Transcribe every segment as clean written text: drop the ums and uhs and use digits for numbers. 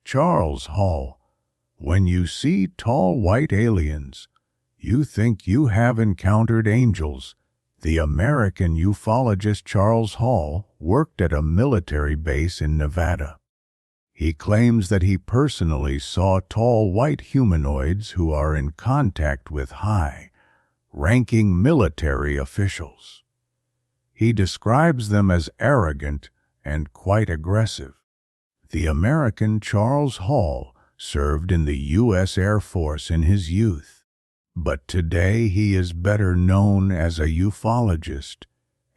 Charles Hall. When you see tall white aliens, you think you have encountered angels. The American ufologist Charles Hall worked at a military base in Nevada. He claims that he personally saw tall white humanoids who are in contact with high-ranking military officials. He describes them as arrogant and quite aggressive. The American Charles Hall served in the U.S. Air Force in his youth, but today he is better known as a ufologist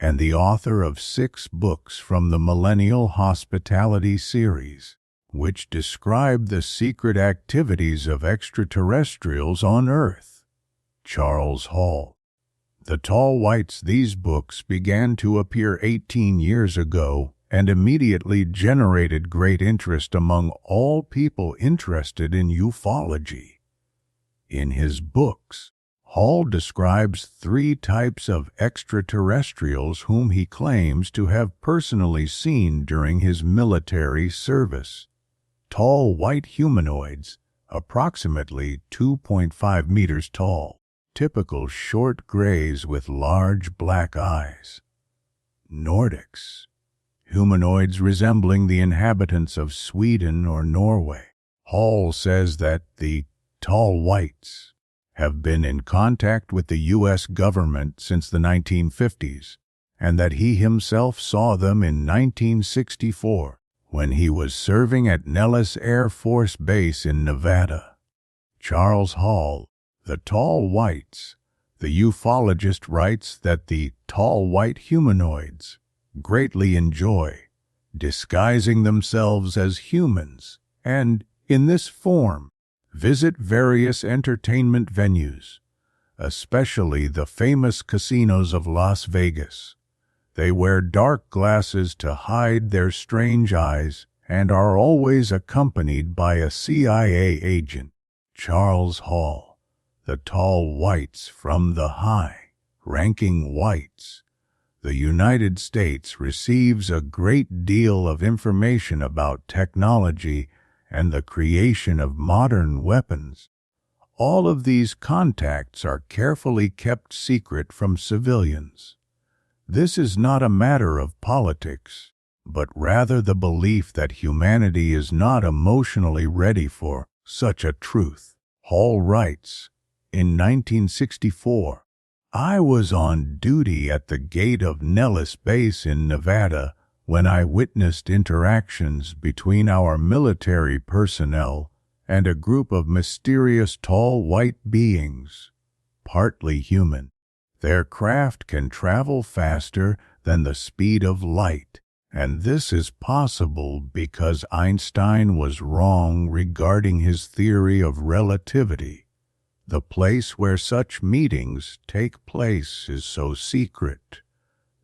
and the author of 6 books from the Millennial Hospitality series, which describe the secret activities of extraterrestrials on Earth. Charles Hall. The Tall Whites. These books began to appear 18 years ago and immediately generated great interest among all people interested in ufology. In his books, Hall describes 3 types of extraterrestrials whom he claims to have personally seen during his military service. Tall white humanoids, approximately 2.5 meters tall, typical short grays with large black eyes. Nordics, humanoids resembling the inhabitants of Sweden or Norway. Hall says that the tall whites have been in contact with the U.S. government since the 1950s, and that he himself saw them in 1964 when he was serving at Nellis Air Force Base in Nevada. Charles Hall. The Tall Whites. The ufologist writes that the tall white humanoids greatly enjoy disguising themselves as humans and, in this form, visit various entertainment venues, especially the famous casinos of Las Vegas. They wear dark glasses to hide their strange eyes and are always accompanied by a CIA agent. Charles Hall. The Tall Whites. From the high-ranking whites, the United States receives a great deal of information about technology and the creation of modern weapons. All of these contacts are carefully kept secret from civilians. This is not a matter of politics, but rather the belief that humanity is not emotionally ready for such a truth. Hall writes, in 1964, I was on duty at the gate of Nellis Base in Nevada when I witnessed interactions between our military personnel and a group of mysterious tall white beings, partly human. Their craft can travel faster than the speed of light, and this is possible because Einstein was wrong regarding his theory of relativity. The place where such meetings take place is so secret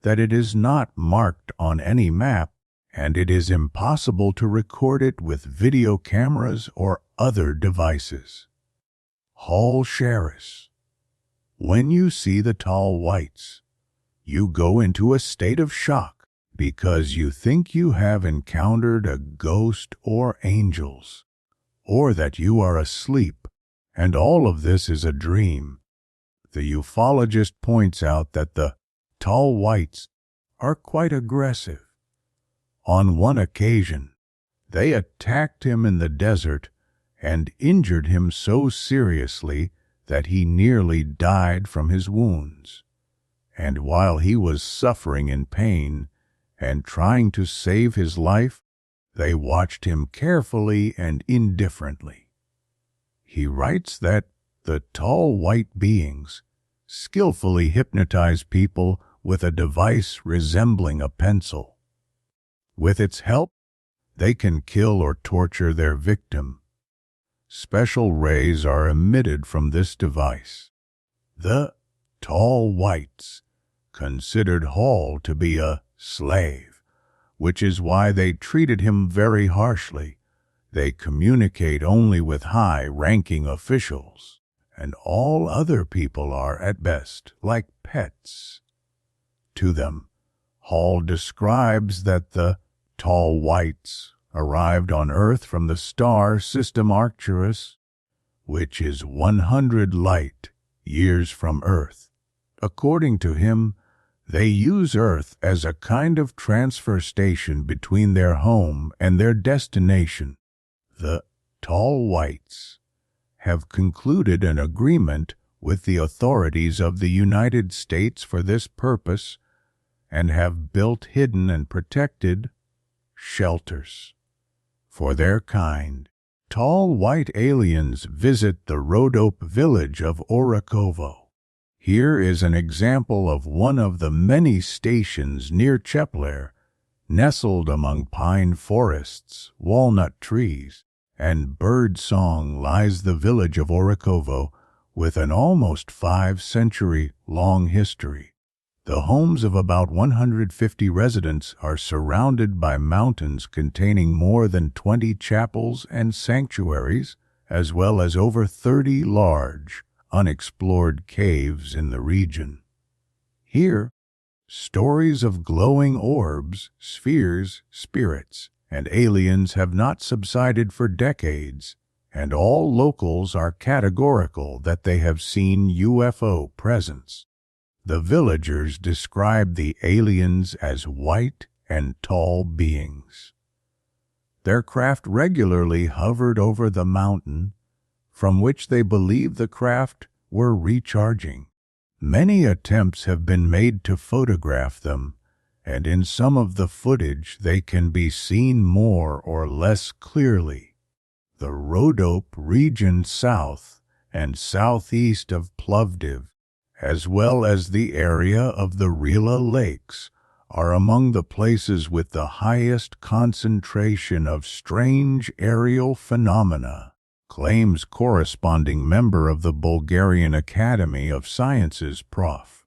that it is not marked on any map, and it is impossible to record it with video cameras or other devices. Hall shares. When you see the tall whites, you go into a state of shock because you think you have encountered a ghost or angels, or that you are asleep, and all of this is a dream. The ufologist points out that the tall whites are quite aggressive. On one occasion, they attacked him in the desert and injured him so seriously that he nearly died from his wounds. And while he was suffering in pain and trying to save his life, they watched him carefully and indifferently. He writes that the tall white beings skillfully hypnotize people with a device resembling a pencil. With its help, they can kill or torture their victim. Special rays are emitted from this device. The tall whites considered Hall to be a slave, which is why they treated him very harshly. They communicate only with high-ranking officials, and all other people are, at best, like pets. To them, Hall describes that the tall whites arrived on Earth from the star system Arcturus, which is 100 light years from Earth. According to him, they use Earth as a kind of transfer station between their home and their destination. The tall whites have concluded an agreement with the authorities of the United States for this purpose and have built hidden and protected shelters for their kind. Tall white aliens visit the Rhodope village of Orakovo. Here is an example of one of the many stations near Chepler, nestled among pine forests, walnut trees, and bird song lies the village of Orakovo with an almost 5-century-long history. The homes of about 150 residents are surrounded by mountains containing more than 20 chapels and sanctuaries, as well as over 30 large, unexplored caves in the region. Here, stories of glowing orbs, spheres, spirits, and aliens have not subsided for decades, and all locals are categorical that they have seen UFO presence. The villagers describe the aliens as white and tall beings. Their craft regularly hovered over the mountain, from which they believe the craft were recharging. Many attempts have been made to photograph them, and in some of the footage they can be seen more or less clearly. The Rhodope region south and southeast of Plovdiv, as well as the area of the Rila Lakes, are among the places with the highest concentration of strange aerial phenomena, claims corresponding member of the Bulgarian Academy of Sciences Prof.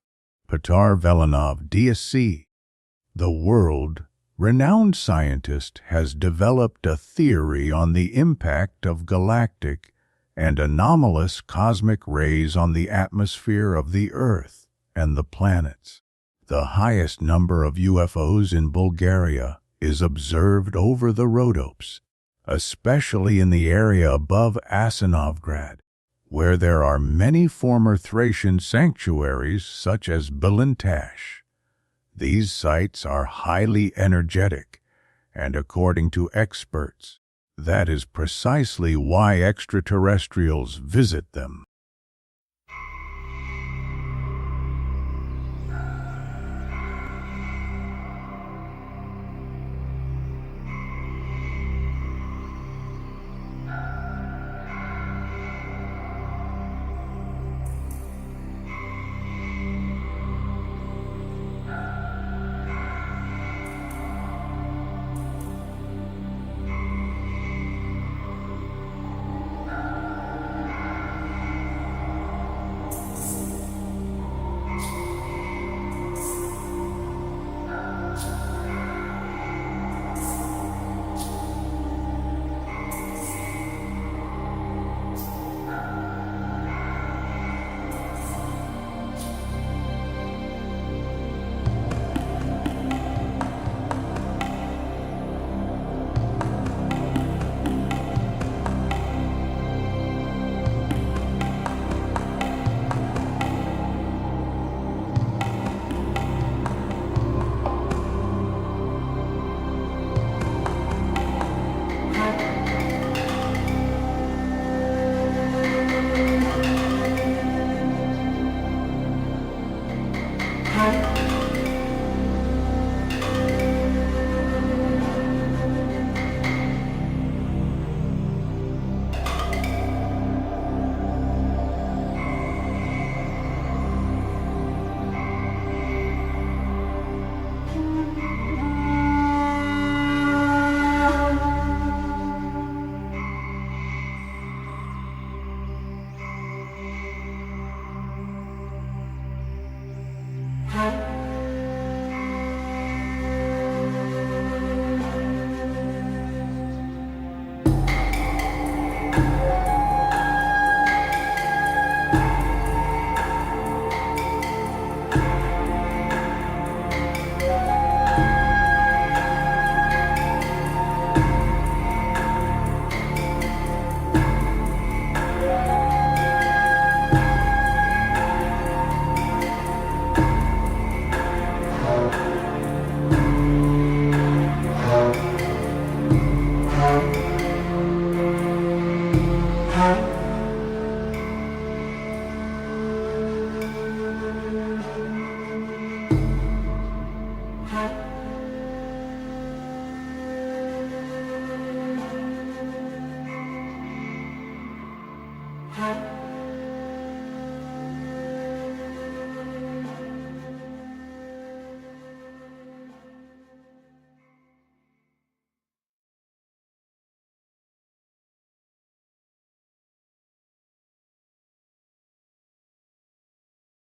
Petar Velinov, DSc. The world-renowned scientist has developed a theory on the impact of galactic and anomalous cosmic rays on the atmosphere of the Earth and the planets. The highest number of UFOs in Bulgaria is observed over the Rhodopes, especially in the area above Asanovgrad, where there are many former Thracian sanctuaries such as Bilintash. These sites are highly energetic, and according to experts, that is precisely why extraterrestrials visit them.